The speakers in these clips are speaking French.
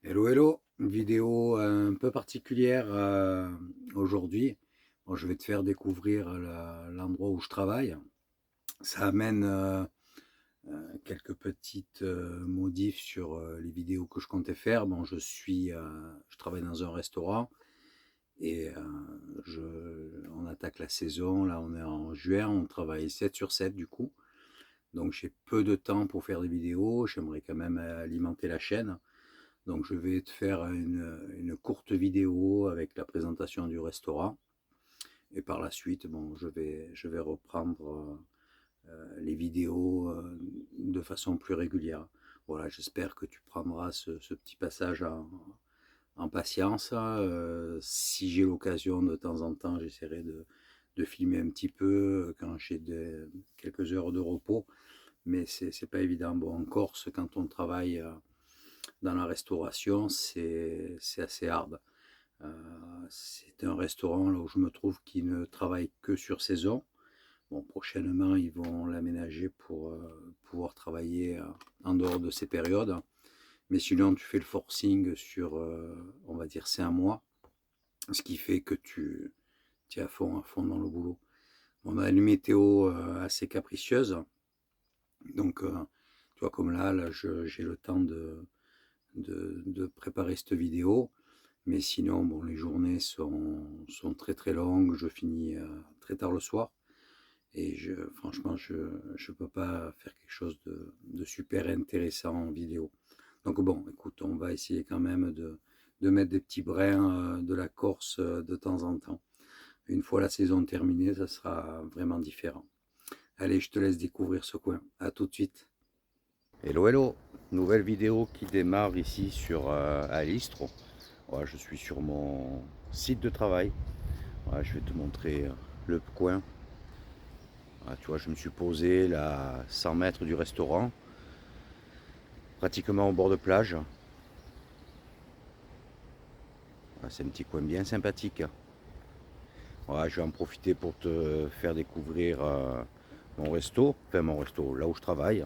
Hello, hello, une vidéo un peu particulière aujourd'hui. Bon, je vais te faire découvrir l'endroit où je travaille. Ça amène quelques petites modifs sur les vidéos que je comptais faire. Bon, je travaille dans un restaurant et on attaque la saison. Là, on est en juin, on travaille 7 sur 7 du coup. Donc j'ai peu de temps pour faire des vidéos. J'aimerais quand même alimenter la chaîne. Donc je vais te faire une courte vidéo avec la présentation du restaurant. Et par la suite, bon, je vais reprendre les vidéos de façon plus régulière. Voilà, j'espère que tu prendras ce petit passage en patience. Si j'ai l'occasion de temps en temps, j'essaierai de filmer un petit peu quand j'ai quelques heures de repos. Mais c'est pas évident. Bon, en Corse, quand on travaille dans la restauration, c'est assez hard. C'est un restaurant là où je me trouve qui ne travaille que sur saison. Bon, prochainement, ils vont l'aménager pour pouvoir travailler en dehors de ces périodes. Mais sinon, tu fais le forcing sur, on va dire, c'est un mois, ce qui fait que tu es à fond dans le boulot. On a une météo assez capricieuse. Donc, tu vois, comme là j'ai le temps de préparer cette vidéo. Mais sinon, bon, les journées sont très très longues. Je finis très tard le soir. Et franchement, je ne peux pas faire quelque chose de super intéressant en vidéo. Donc bon, écoute, on va essayer quand même de mettre des petits brins de la Corse de temps en temps. Une fois la saison terminée, ça sera vraiment différent. Allez, je te laisse découvrir ce coin. À tout de suite. Hello, hello. Nouvelle vidéo qui démarre ici à Listro. Ouais, je suis sur mon site de travail. Ouais, je vais te montrer le coin. Ouais, tu vois, je me suis posé là, à 100 mètres du restaurant, pratiquement au bord de plage. Ouais, c'est un petit coin bien sympathique. Ouais, je vais en profiter pour te faire découvrir mon resto, là où je travaille.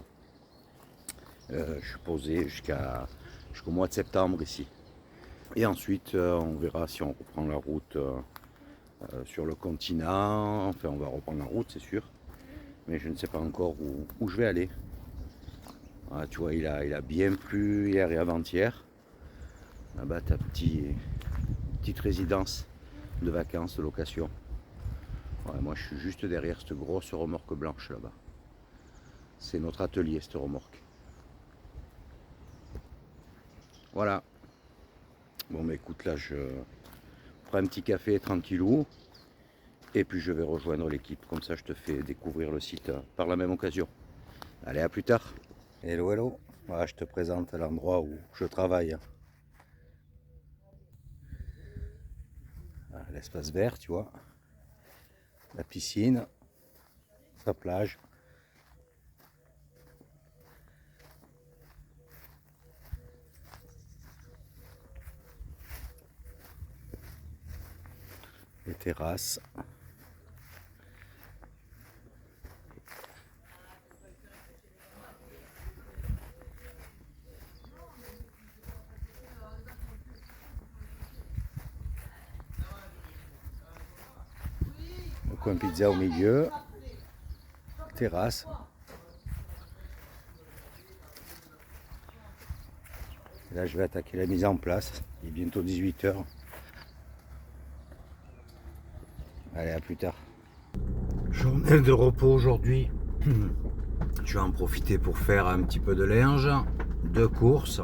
Je suis posé jusqu'au mois de septembre ici. Et ensuite, on verra si on reprend la route sur le continent. Enfin, on va reprendre la route, c'est sûr. Mais je ne sais pas encore où je vais aller. Ah, tu vois, il a bien plu hier et avant-hier. Là-bas, ta petite résidence de vacances, de location. Ouais, moi, je suis juste derrière cette grosse remorque blanche là-bas. C'est notre atelier, cette remorque. Voilà. Bon, mais écoute, là, je prends un petit café tranquillou. Et puis, je vais rejoindre l'équipe. Comme ça, je te fais découvrir le site par la même occasion. Allez, à plus tard. Hello, hello. Voilà, je te présente l'endroit où je travaille. L'espace vert, tu vois. La piscine. La plage. Les terrasses. Le coin pizza au milieu. Terrasse. Et là, je vais attaquer la mise en place. Il est bientôt 18 h. Allez, à plus tard. Journée de repos aujourd'hui. Je vais en profiter pour faire un petit peu de linge, de course.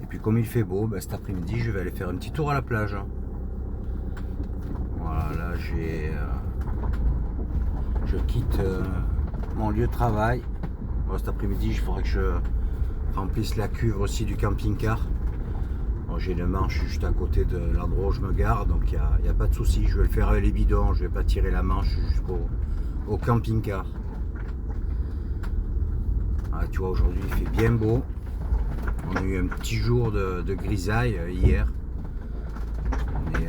Et puis comme il fait beau, ben, cet après-midi, je vais aller faire un petit tour à la plage. Voilà, là je quitte mon lieu de travail. Bon, cet après-midi, il faudrait que je remplisse la cuve aussi du camping-car. Bon, j'ai une manche juste à côté de l'endroit où je me gare, donc il n'y a pas de souci. Je vais le faire avec les bidons, je ne vais pas tirer la manche jusqu'au camping-car. Ah, tu vois, aujourd'hui il fait bien beau. On a eu un petit jour de grisaille hier. Et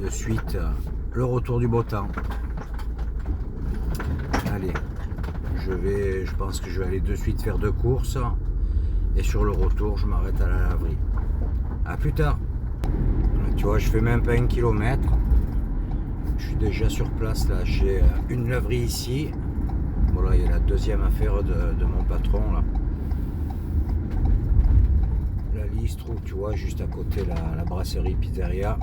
de suite, le retour du beau temps. Allez, je pense que je vais aller de suite faire 2 courses. Et sur le retour, je m'arrête à la laverie. A plus tard. Tu vois, je fais même pas 1 kilomètre. Je suis déjà sur place là. J'ai une laverie ici. Voilà, il y a la deuxième affaire de mon patron là. La liste trouve, tu vois, juste à côté la brasserie pizzeria.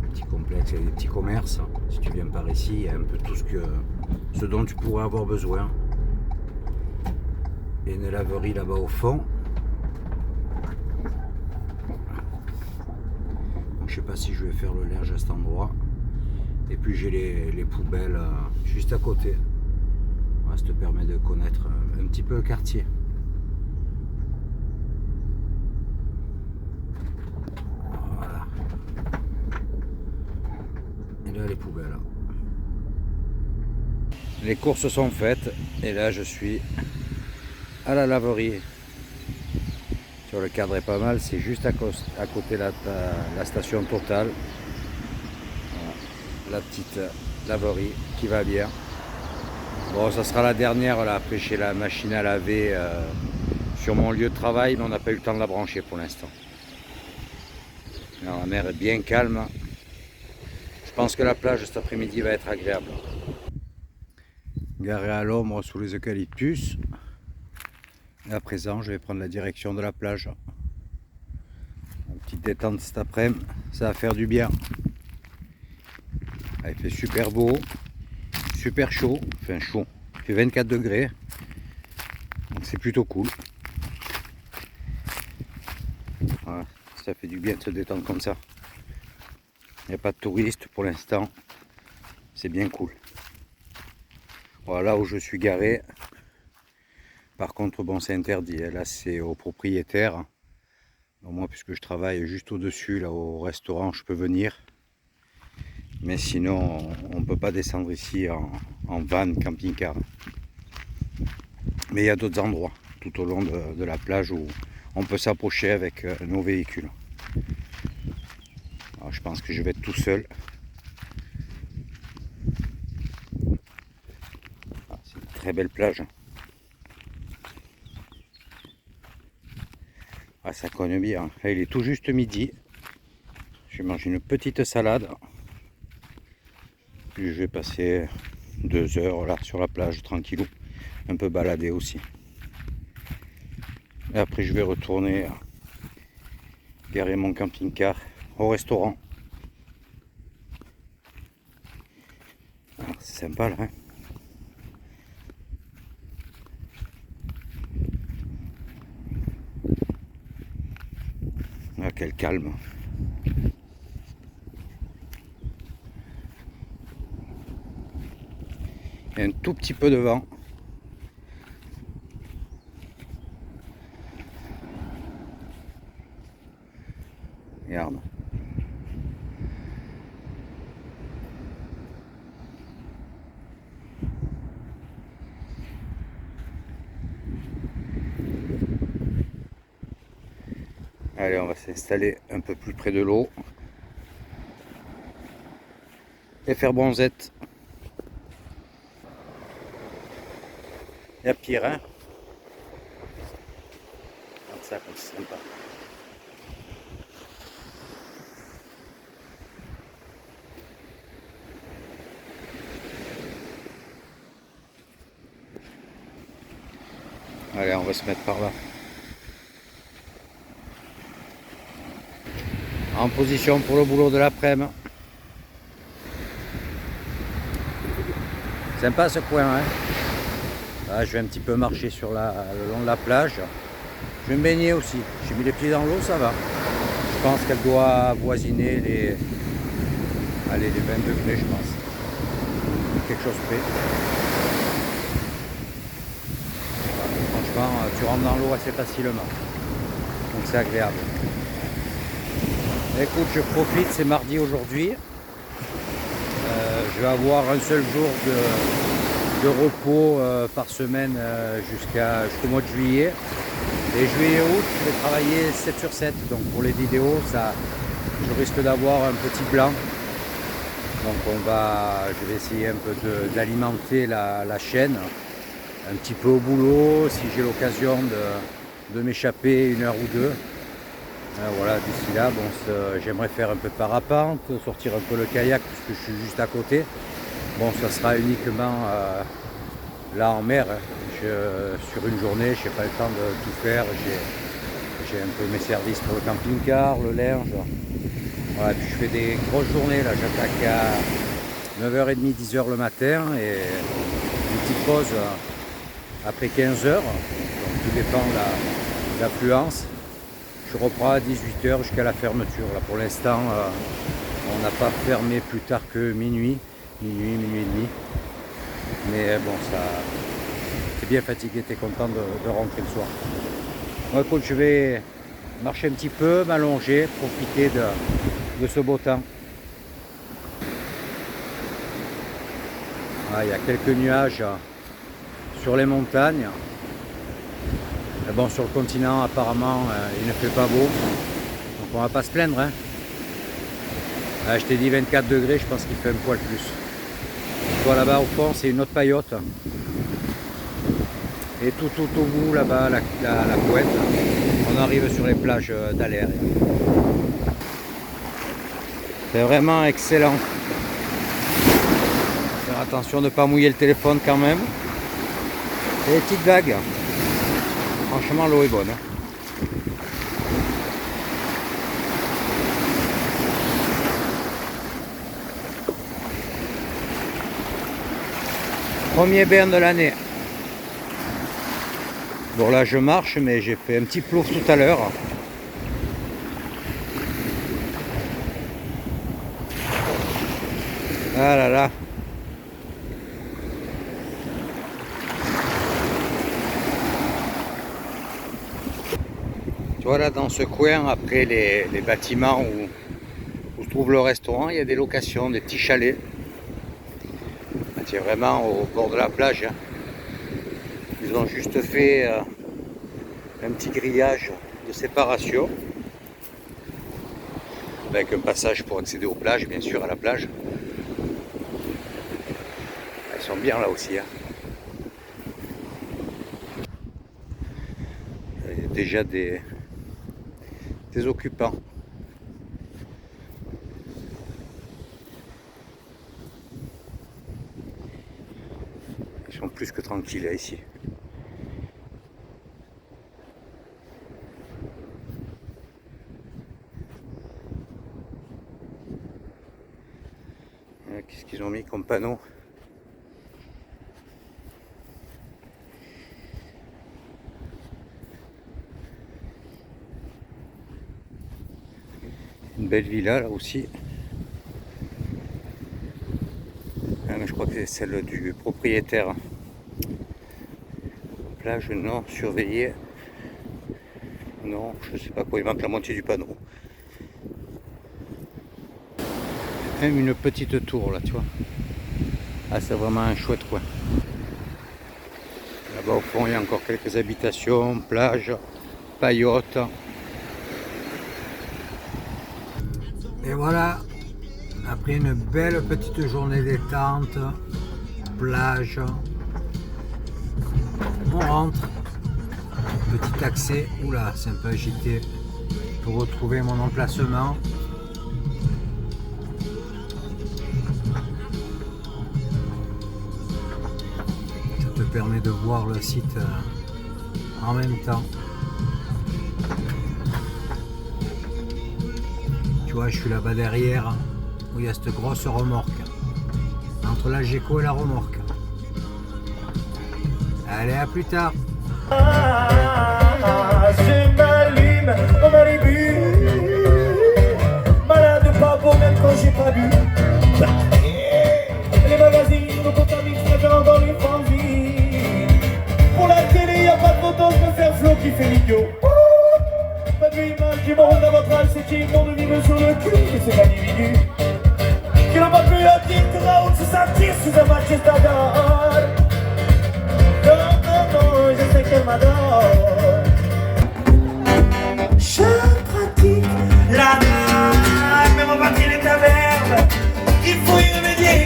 Un petit complexe avec des petits commerces. Si tu viens par ici, il y a un peu tout ce dont tu pourrais avoir besoin. Il y a une laverie là-bas au fond. Donc, je sais pas si je vais faire le linge à cet endroit. Et puis j'ai les poubelles juste à côté. Ouais, ça te permet de connaître un petit peu le quartier. Voilà. Et là les poubelles. Les courses sont faites et là je suis à la laverie. Sur le cadre est pas mal, c'est juste à côté de la station Total. Voilà. La petite laverie qui va bien. Bon, ça sera la dernière là, après chez la machine à laver sur mon lieu de travail, mais on n'a pas eu le temps de la brancher pour l'instant. La mer est bien calme. Je pense que la plage cet après-midi va être agréable. Garé à l'ombre sous les eucalyptus. Et à présent, je vais prendre la direction de la plage. Une petite détente cet après-midi, ça va faire du bien. Il fait super beau, super chaud, enfin chaud. Il fait 24 degrés, donc c'est plutôt cool. Voilà, ça fait du bien de se détendre comme ça. Il n'y a pas de touristes pour l'instant, c'est bien cool. Voilà où je suis garé. Par contre, bon, c'est interdit. Là, c'est au propriétaire. Donc, moi, puisque je travaille juste au-dessus, là, au restaurant, je peux venir. Mais sinon, on ne peut pas descendre ici en van, camping-car. Mais il y a d'autres endroits tout au long de la plage où on peut s'approcher avec nos véhicules. Alors, je pense que je vais être tout seul. C'est une très belle plage. Ah, ça cogne bien. Là, il est tout juste midi. Je mange une petite salade. Puis je vais passer 2 heures là sur la plage tranquillou. Un peu balader aussi. Et après je vais retourner garer mon camping-car au restaurant. C'est sympa là. Hein, ah, quel calme. Il y a un tout petit peu de vent. Regarde. Allez, on va s'installer un peu plus près de l'eau et faire bronzette. Il y a pire, hein? Regarde ça, comme c'est sympa. Allez, on va se mettre par là. En position pour le boulot de l'après-midi. Sympa ce coin, hein? Là, je vais un petit peu marcher sur le long de la plage. Je vais me baigner aussi. J'ai mis les pieds dans l'eau, ça va. Je pense qu'elle doit avoisiner les 20 degrés, je pense. Quelque chose près. Franchement, tu rentres dans l'eau assez facilement. Donc c'est agréable. Écoute, je profite, c'est mardi aujourd'hui. Je vais avoir un seul jour de repos par semaine jusqu'au mois de juillet. Et juillet et août, je vais travailler 7 sur 7. Donc pour les vidéos, je risque d'avoir un petit blanc. Donc je vais essayer un peu d'alimenter la chaîne. un petit peu au boulot, si j'ai l'occasion de m'échapper 1 heure ou 2. Voilà, d'ici là, bon, j'aimerais faire un peu de parapente, sortir un peu le kayak puisque je suis juste à côté. Bon, ça sera uniquement là en mer. Sur une journée, je n'ai pas le temps de tout faire. J'ai un peu mes services pour le camping-car, le linge. Voilà, puis je fais des grosses journées. Là, j'attaque à 9h30, 10h le matin et une petite pause après 15h. Donc tout dépend de l'affluence. Je reprends à 18h jusqu'à la fermeture. Là, pour l'instant, on n'a pas fermé plus tard que minuit et demi. Mais bon, ça, t'es bien fatigué, t'es content de rentrer le soir. Bon, écoute, je vais marcher un petit peu, m'allonger, profiter de ce beau temps. Ah, il y a quelques nuages sur les montagnes. Mais bon, sur le continent, apparemment, il ne fait pas beau. Donc on va pas se plaindre. Hein. Je t'ai dit 24 degrés, je pense qu'il fait un poil plus. Toi là-bas au fond, c'est une autre paillote. Et tout au bout, là-bas, la pointe, on arrive sur les plages d'Aller. C'est vraiment excellent. Faire attention de ne pas mouiller le téléphone quand même. Et les petites vagues. Franchement, l'eau est bonne. Premier bain de l'année. Bon là je marche mais j'ai fait un petit plouf tout à l'heure. Ah là là. Tu vois là dans ce coin, après les bâtiments où se trouve le restaurant, il y a des locations, des petits chalets. C'est vraiment au bord de la plage. Hein. Ils ont juste fait un petit grillage de séparation avec un passage pour accéder aux plages, bien sûr à la plage. Ils sont bien là aussi. Hein. Il y a déjà des occupants. Ils sont plus que tranquilles là, ici. Qu'est-ce qu'ils ont mis comme panneau? Une belle villa là aussi. Ah, mais je crois que c'est celle du propriétaire. Plage non surveillée. Non, je sais pas quoi, il manque la moitié du panneau. Même une petite tour là, tu vois. Ah, c'est vraiment un chouette coin. Là-bas au fond, il y a encore quelques habitations, plages, paillotes. Et voilà, après une belle petite journée détente, plage, on rentre. Petit accès, oula, c'est un peu agité pour retrouver mon emplacement. Ça te permet de voir le site en même temps. Tu vois, je suis là-bas derrière où il y a cette grosse remorque entre la Geco et la remorque. Allez, à plus tard. Je m'allume au Malibu, malade pas beau même quand j'ai pas bu. Les magazines nous contaminent fréquemment dans les fanzines. Pour la télé y'a pas de photos, je peux faire Flo qui fait l'idiot. Pas de image du monde à votre âge, c'est qui monde vive sur le cul de ces individus qui n'ont pas pu attirer la haute sous sa tire sous un match stadard. Je sais qu'elle m'adore. Je pratique la drague, même en partie les tavernes. Il faut y remédier.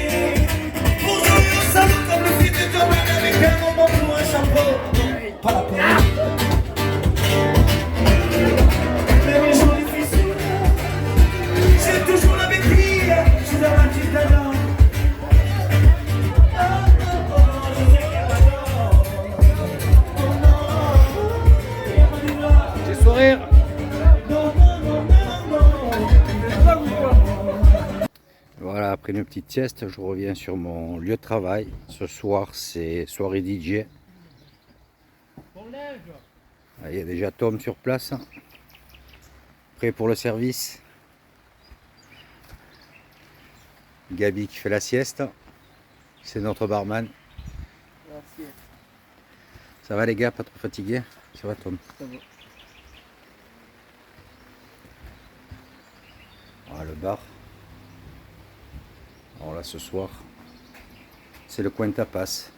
Pour jouer au salon comme le fils de Thomas avec un moment pour un chat. frère. Voilà, après une petite sieste, je reviens sur mon lieu de travail. Ce soir, c'est soirée DJ. Il y a déjà Tom sur place, prêt pour le service. Gabi qui fait la sieste, c'est notre barman. Merci. Ça va les gars, pas trop fatigué? Ça va Tom? Ça va. Voilà le bar. Alors là ce soir, c'est le coin tapas.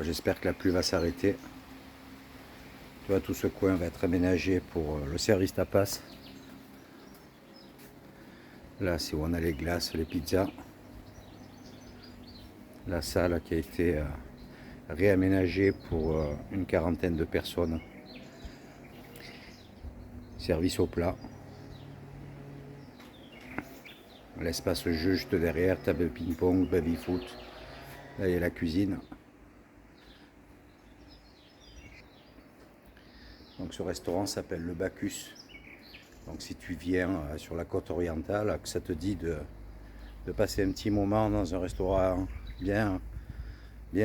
J'espère que la pluie va s'arrêter. Tu vois, tout ce coin va être aménagé pour le service tapas. Là, c'est où on a les glaces, les pizzas. La salle qui a été réaménagée pour une quarantaine de personnes. Service au plat. L'espace jeu juste derrière, table ping-pong, baby-foot. Là, il y a la cuisine. Donc ce restaurant s'appelle le Bacchus. Donc si tu viens sur la côte orientale, que ça te dit de passer un petit moment dans un restaurant bien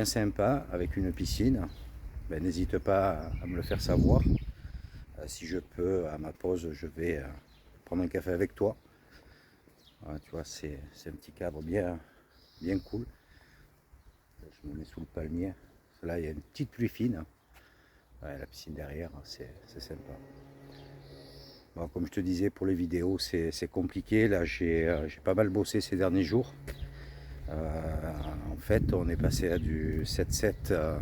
sympa avec une piscine, ben, n'hésite pas à me le faire savoir. Si je peux, à ma pause, je vais prendre un café avec toi. Voilà, tu vois, c'est un petit cadre bien cool. Je me mets sous le palmier. Là, il y a une petite pluie fine. Ouais, la piscine derrière, c'est sympa. Bon, comme je te disais, pour les vidéos, c'est compliqué. Là, j'ai pas mal bossé ces derniers jours. En fait, on est passé à du 7-7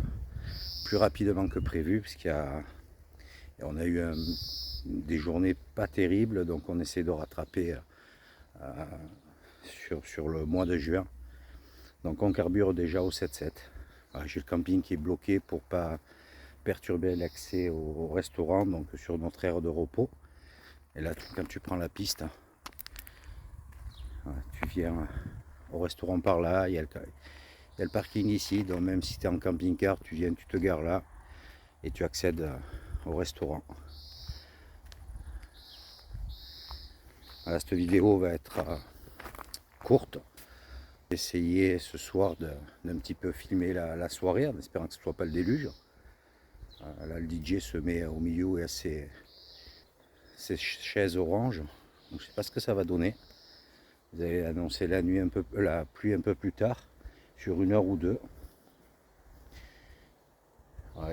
plus rapidement que prévu, puisqu'on a eu des journées pas terribles, donc on essaie de rattraper sur le mois de juin. Donc on carbure déjà au 7-7. J'ai le camping qui est bloqué pour pas perturber l'accès au restaurant, donc sur notre aire de repos. Et là, quand tu prends la piste, tu viens au restaurant par là, il y a le parking ici, donc même si tu es en camping-car, tu viens, tu te gares là et tu accèdes au restaurant. Voilà, cette vidéo va être courte. J'ai essayé ce soir d'un petit peu filmer la soirée en espérant que ce ne soit pas le déluge. Là, le DJ se met au milieu et à ses chaises oranges. Donc, je ne sais pas ce que ça va donner. Vous avez annoncé la pluie un peu plus tard, sur 1 heure ou 2.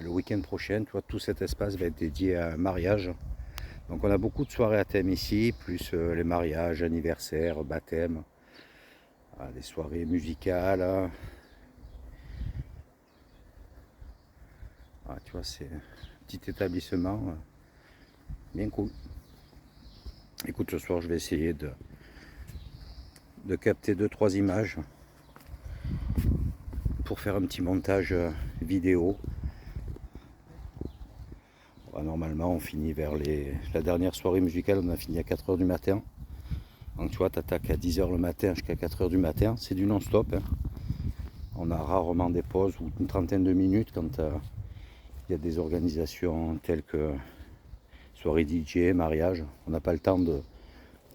Le week-end prochain, tu vois, tout cet espace va être dédié à un mariage. Donc on a beaucoup de soirées à thème ici, plus les mariages, anniversaires, baptêmes, des soirées musicales. Tu vois, c'est un petit établissement bien cool. Écoute, ce soir, je vais essayer de capter 2-3 images pour faire un petit montage vidéo. Normalement, on finit vers la dernière soirée musicale, on a fini à 4 h du matin. Donc tu vois, tu attaques à 10 h le matin jusqu'à 4 h du matin. C'est du non-stop. On a rarement des pauses ou une trentaine de minutes quand il y a des organisations telles que soirée DJ, mariage. On n'a pas le temps de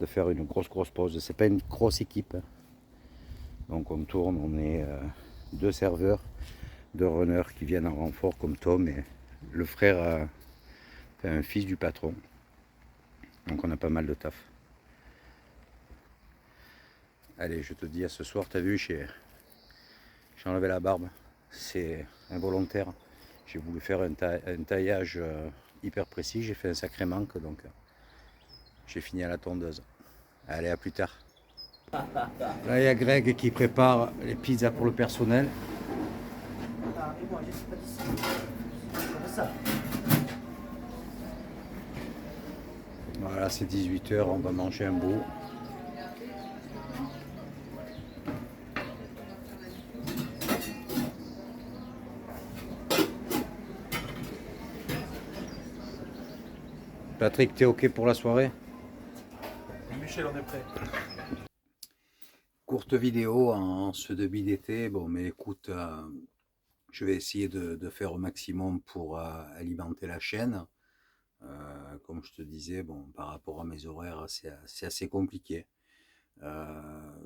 faire une grosse pause. C'est pas une grosse équipe. Donc on tourne, on est 2 serveurs, 2 runners qui viennent en renfort comme Tom et le frère, un fils du patron. Donc on a pas mal de taf. Allez, je te dis à ce soir. T'as vu, j'ai enlevé la barbe. C'est involontaire. J'ai voulu faire un taillage hyper précis. J'ai fait un sacré manque, donc j'ai fini à la tondeuse. Allez, à plus tard. Là, il y a Greg qui prépare les pizzas pour le personnel. Voilà, c'est 18 h, on va manger un bout. Patrick, t'es ok pour la soirée? Michel, on est prêt. Courte vidéo en ce début d'été. Bon, mais écoute, je vais essayer de faire au maximum pour alimenter la chaîne. Comme je te disais, bon, par rapport à mes horaires, c'est assez compliqué. Euh,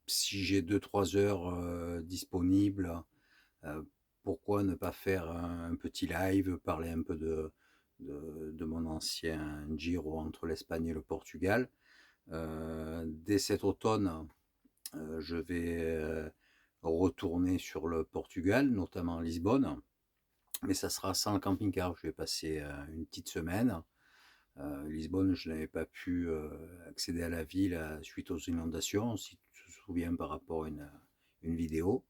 Si j'ai 2 3 heures disponibles, euh, pourquoi ne pas faire un petit live, parler un peu de mon ancien Giro entre l'Espagne et le Portugal. Dès cet automne, je vais retourner sur le Portugal, notamment Lisbonne, mais ça sera sans le camping-car. Je vais passer une petite semaine. Lisbonne, je n'avais pas pu accéder à la ville suite aux inondations, si tu te souviens par rapport à une vidéo.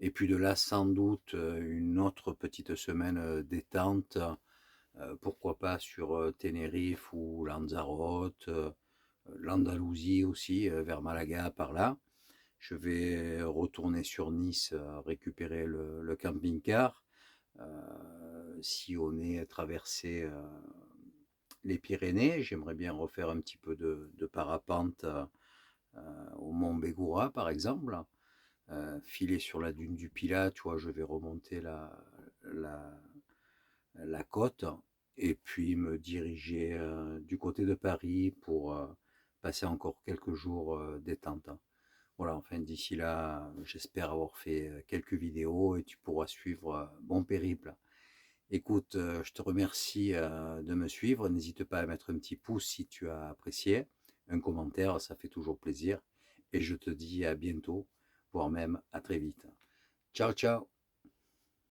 Et puis de là, sans doute, une autre petite semaine détente, pourquoi pas sur Tenerife ou Lanzarote, l'Andalousie aussi, vers Malaga, par là. Je vais retourner sur Nice, récupérer le camping-car, sillonner, traverser les Pyrénées. J'aimerais bien refaire un petit peu de parapente au mont Bégoura, par exemple. Filer sur la dune du Pilat, tu vois, je vais remonter la, la côte et puis me diriger du côté de Paris pour passer encore quelques jours détente. Voilà, enfin d'ici là, j'espère avoir fait quelques vidéos et tu pourras suivre mon périple. Écoute, je te remercie de me suivre. N'hésite pas à mettre un petit pouce si tu as apprécié. Un commentaire, ça fait toujours plaisir. Et je te dis à bientôt, voire même à très vite. Ciao, ciao!